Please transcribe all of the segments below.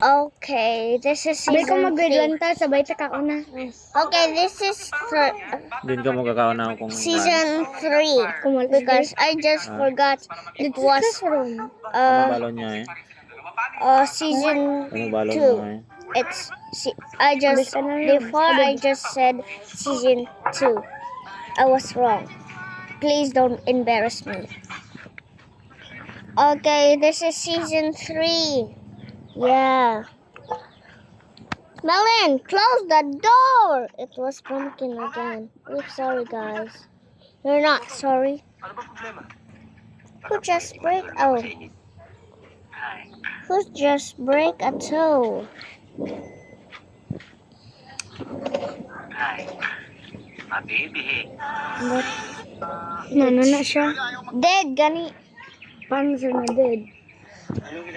Okay, this is Sabay ko season mag-grade 3. 1 ta, sabay ta kauna. Okay, this is Din ka magkakauna kung season 3 because I just forgot it was balon niya eh. season Balon 2. mo eh. It's before I just said season 2. I was wrong. Please don't embarrass me. Okay, this is season 3. Yeah. Melon, close the door! It was pumpkin again. We're sorry, guys. You're not sorry. Who just break? Oh. Who just break a toe? But Nano na siya. dead, gani. Paano siya na dead?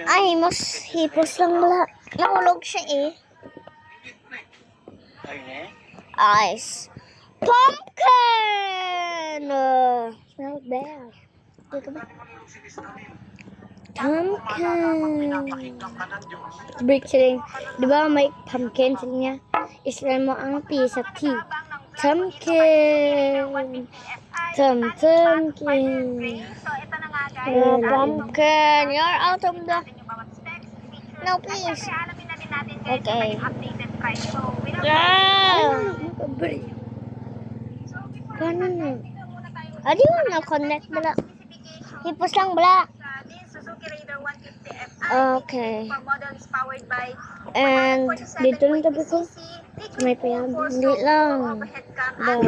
Ay, mas hipos lang wala. Nahulog siya eh. Ice. Pumpkin! Smell bad. Pumpkin. Break sila. Di ba may pumpkin sila niya? Isla mo ang P sa T. Pumpkin. Pumpkin. Pumpkin, you're out of the... No, please. Okay. Yeah. Paano na? Adi mo na connect bala. Hipos lang bala. Okay. And Dito lang tabi ko. May payag. hindi lang. Bye.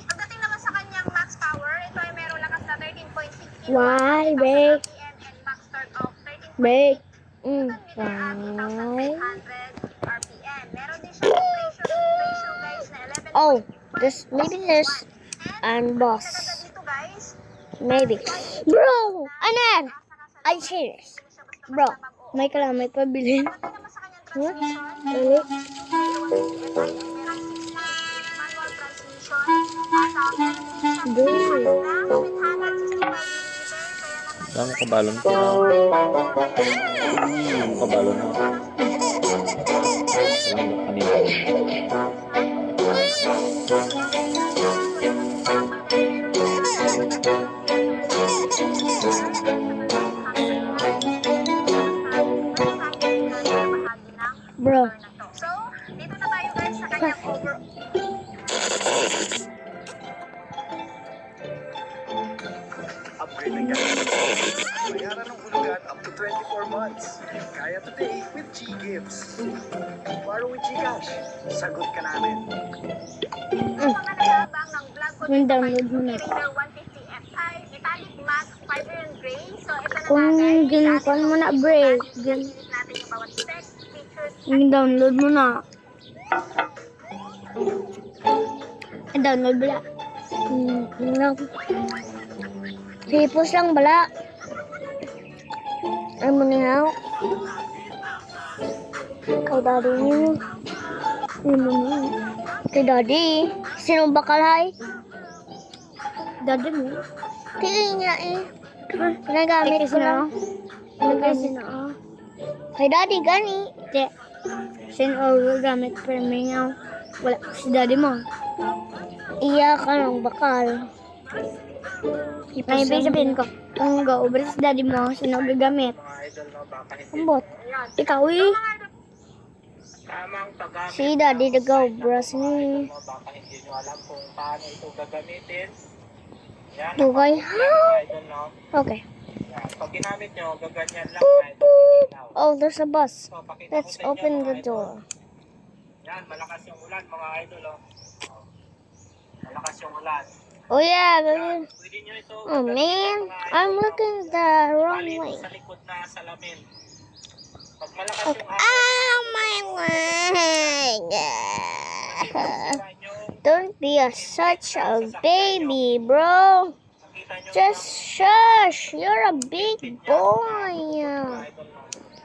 Pagdating naman sa kanyang max power, ito ay meron lakas na 13.6 Why, break? and max torque of 13 Break. Mm. Why? RPM. Meron din siya ratio guys na 11. Oh, maybe there's and boss. Dito guys, Maybe. Bro, Aner! I'm serious. Bro. May kalamay pabilin. naman sa kanyang Huh? transmission, Ulit. manual transmission, at meron din siya Bro. na 765 mm, kaya naman Dami ka balon ko na. Dami ka balon na. Walang kanina. Bro. So, dito na tayo guys sa kanyang over. Upgrade ng gamit. Bayaran ng hulugan up to 24 months. Kaya today with G-Gives. Borrow with Gcash. Sagot ka namin. Mga nagabang ng vlog ko Yung dito download mo na. Raider 150 Fi, metallic matte, fiber and gray. So, ito na Kung nga guys. ginukuhan mo na, break. Pilit natin yung bawat specs, features, Yung download mo na. Download bala. Hipos lang bala. Ano mo niyaw? Kay daddy niyo. Ano mo? Kay daddy. Sinong bakal hay? Dada mo? Tingin niya eh. Pinagamit ko lang. Nag-asin na. Kay daddy gani. Te. Sin or gamit per mingaw. Wala si daddy mo. Iya ka ng bakal. May ibig sabihin ko. Kung go-over si daddy mo, sino gagamit? Ambot. Ikaw eh. Tamang paggamit Si daddy the go bros ni. mo, baka hindi nyo alam kung paano ito gagamitin. Yan, Dugay. idol, no? Okay. Yan. Pag ginamit nyo, gaganyan lang, idol, ilaw. Oh, there's a bus. So, pakita ko Let's sa inyo, open mga the idol. door. Yan, malakas yung ulan, mga idol, oh. Malakas yung ulan. Oh yeah, Yan, ganyan. pwede nyo ito Oh gagamitin, man, mga idol, I'm no? looking the wrong Bali, way. sa likod na salamin. Pag malakas Okay. yung hangin, Oh my word. sira nyo, Don't be such a baby, bro. nakita nyo, Just shush. You're a big boy. mga idol, no?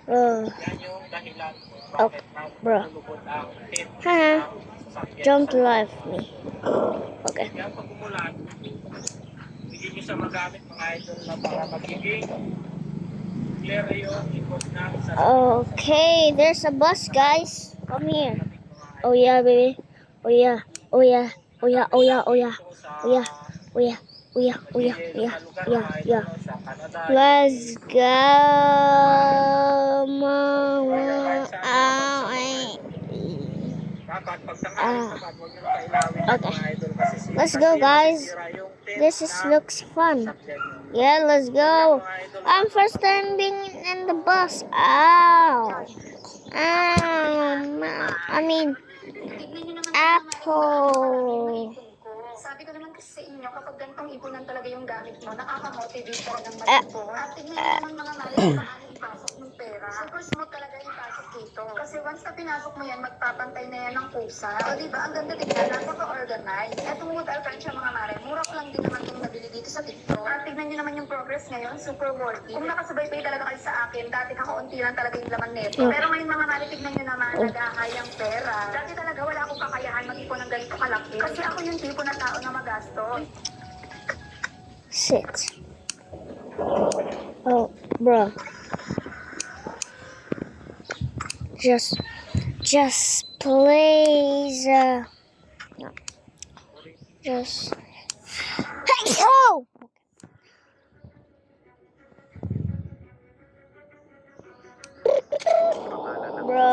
Oh, Yan yung dahilan kung Oh, bakit bro. nalulubog ang tip Haha. ng sasakyan. don't laugh me. Okay. Kaya pag umulan, hindi nyo siya magamit mga idol na para magiging clear yung ikot ng sa Okay, there's a bus, guys. Come here. Oh yeah, baby. Oh yeah. Oh yeah. Oh yeah. Oh yeah. Oh yeah. Oh yeah. Oh yeah. Oh yeah. Oh yeah. Yeah. Yeah. Yeah. sa Canada. Let's go. Mama. Dapat pag tanghali dapat huwag nyo kailawin Okay. mga idol kasi Let's go, guys. masisira yung tint This ng looks fun. subject. Yeah, let's go. I'm first time being in the bus. Ow. I mean, apple. Sabi ko naman kasi sa inyo, kapag ganitong ipunan talaga yung gamit mo, nakaka-motivate talagang mag-ipon. At tignan nyo naman mga mali kung paano ipasok ng pera. Super smooth talaga ipasok dito. Kasi once na pinasok mo yan, magpapantay na yan ng kusa. So diba, ang ganda tignan, napaka-organized. Etong wood alkansya mga mare, mura ko lang din naman itong nabili dito sa TikTok. At tignan nyo naman yung progress ngayon, super worthy. Kung nakasabay-bay talaga kayo sa akin, dati kakaunti lang talaga yung laman nito. Pero ngayon mga mare, tignan nyo naman, nag-ahayang pera. Dati talaga wala akong kakayahan mag-ipon ng ganito kalaki. Kasi ako yung tipo na tao na magastos. Sit. Oh, bro. Just please. No. Just. Hey, yo! Bro.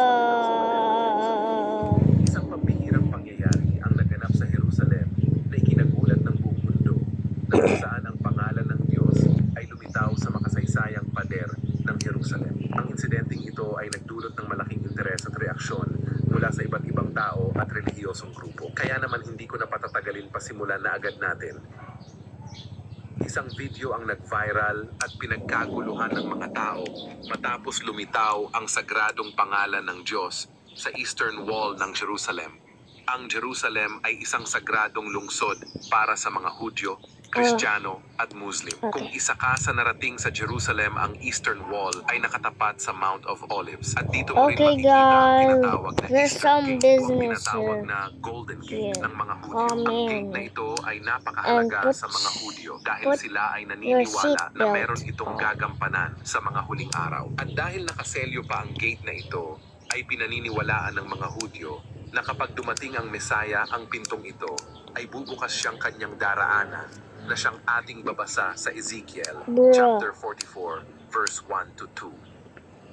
Isang pambihirang pangyayari ang naganap sa Jerusalem na ikinagulat ng buong mundo, na kung saan ang pangalan ng Diyos ay lumitaw sa makasaysayang pader ng Jerusalem. Ang insidenteng ito ay nagdulot ng malaking interes at reaksyon mula sa iba't ibang tao at relihiyosong grupo. Kaya naman hindi ko na patatagalin pa, simulan na agad natin. Isang video ang nag-viral at pinagkaguluhan ng mga tao matapos lumitaw ang sagradong pangalan ng Diyos sa Eastern Wall ng Jerusalem. Ang Jerusalem ay isang sagradong lungsod para sa mga Hudyo, Kristiyano at Muslim. Kung isa ka sa narating sa Jerusalem, ang Eastern Wall ay nakatapat sa Mount of Olives. At dito mo rin Okay, makikita ang guys. tinatawag na There's Eastern some Gate o business tinatawag here. na Golden Gate Here. ng mga Hudyo. Come Ang in. gate na ito ay napakahalaga And put- sa mga Hudyo dahil put sila ay your naniniwala na seatbelt meron itong gagampanan sa mga huling araw. At dahil nakaselyo pa ang gate na ito, ay pinaniniwalaan ng mga Hudyo na kapag dumating ang Mesaya, ang pintong ito ay bubukas siyang kanyang daraanan na siyang ating babasa sa Ezekiel Bruh. chapter 44 verse 1 to 2.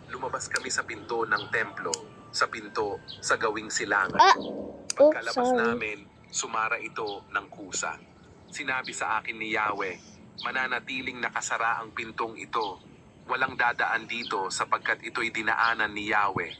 Lumabas kami sa pinto ng templo, sa pinto sa gawing silangan. Oops, Pagkalabas sorry. namin, sumara ito ng kusa. Sinabi sa akin ni Yahweh, mananatiling nakasara ang pintong ito. Walang dadaan dito sapagkat ito'y dinaanan ni Yahweh.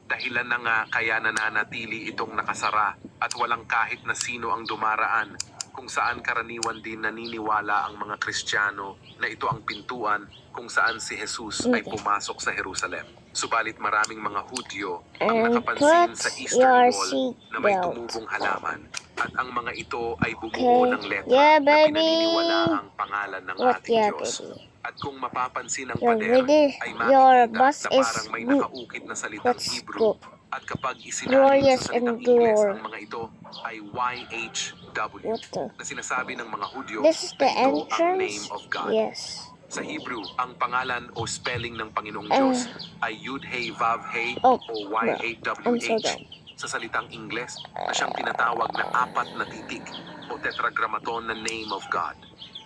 Dahilan na nga kaya nananatili itong nakasara at walang kahit na sino ang dumaraan, kung saan karaniwan din naniniwala ang mga Kristiyano na ito ang pintuan kung saan si Jesus ay pumasok sa Jerusalem. Subalit maraming mga Hudyo ang And nakapansin put sa your Eastern Wall na may seatbelt. tumubong halaman at ang mga ito ay bumuo Okay. ng letra Yeah, na baby. pinaniniwala ang pangalan ng What, ating yeah, Diyos. baby. At kung mapapansin ang Your pader video- ay your makikita bus na is parang may good. nakaukit na salitang Let's Hebrew. go. At kapag isinabi Glorious sa salitang and Ingles, glory. ang mga ito ay YHW What the? na sinasabi ng mga Hudyo This is the na ito ang name entrance? of God. Yes. Sa Hebrew, ang pangalan o spelling ng Panginoong Diyos ay Yud-Hey-Vav-Hey Oh, o I'm so YHWH. dumb. Sa salitang Ingles na siyang tinatawag na 4 na titik o tetragrammaton na name of God.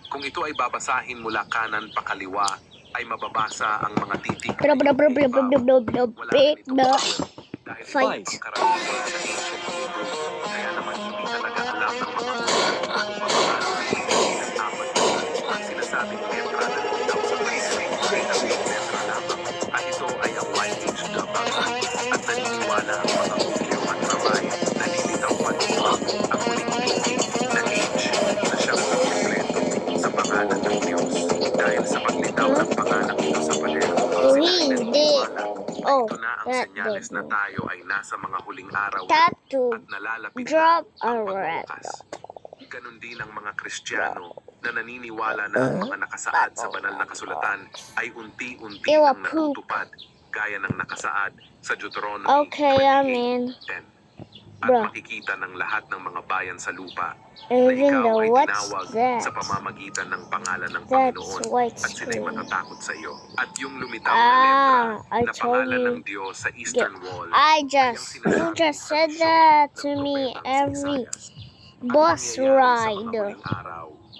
Kung ito ay babasahin mula kanan pa kaliwa, ay mababasa ang mga titik. Blah, blah, blah, blah, blah, blah, blah, blah, Wala blah, nitong blah. vowel dahil Fight. ito ang karaniwan sa ancient Hebrew. Kaya naman hindi talaga alam ng mga Hudyo kung paano nililitin ang 4 na salita. Ang sinasabing letra na lumitaw sa Bible ay 3 letra lamang. At ito ay ang YHWH. At naniniwala ang mga Hudyo at Rabay na lilitaw pa dito ang huling titik na H na siyang kompleto sa pangalan ng Diyos. Dahil sa paglitaw ng pangalan ito sa pader, sila ay naniniwala Oh, ito na ang that senyales na baby. tayo ay nasa mga huling araw na Tattoo. at nalalapit na Drop a ang red. pagbubukas. Ganon din ang mga Kristiyano na naniniwala na ang mga nakasaad sa banal na kasulatan ay unti-unti Ewa, nang poop. natutupad gaya ng nakasaad sa Deuteronomy Okay, I'm 28:10. in. at Bruh. makikita ng lahat ng mga bayan sa lupa na Even ikaw though, ay what's tinawag that? sa pamamagitan ng pangalan ng That's Panginoon white at sila'y screen. matatakot sa iyo. At yung lumitaw na letra I na told pangalan you. ng Diyos sa Eastern Wall You just said that to me every bus ride.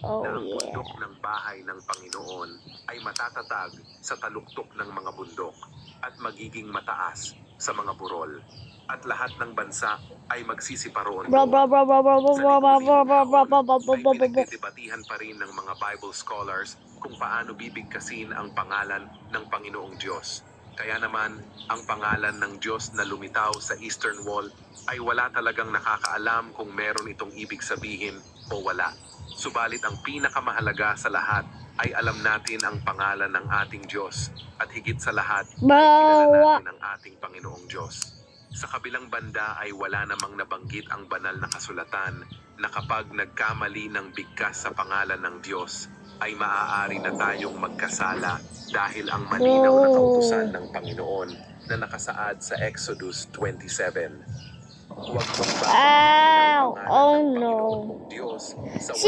Oh na ang yeah. bundok ng bahay ng Panginoon ay matatatag sa taluktok ng mga bundok at magiging mataas sa mga burol. At lahat ng bansa ay magsisiparoon Bro, bro, bro, bro, bro, bro, bro, bro, bro, bro, bro, bro, bro, bro, ay bro, bro. pinagdidebatihan pa rin ng mga Bible scholars kung paano bibigkasin ang pangalan ng Panginoong Diyos. Kaya naman, ang pangalan ng Diyos na lumitaw sa Eastern Wall ay wala talagang nakakaalam kung meron itong ibig sabihin o wala. Subalit ang pinakamahalaga sa lahat ay alam natin ang pangalan ng ating Diyos at higit sa lahat ay kilala natin ang ating Panginoong Diyos. Sa kabilang banda ay wala namang nabanggit ang banal na kasulatan na kapag nagkamali ng bigkas sa pangalan ng Diyos ay maaari na tayong magkasala dahil ang malinaw na kautusan ng Panginoon na nakasaad sa Exodus 27. Huwag mong Ow! Oh ng no. Panginoon mong Diyos sa See,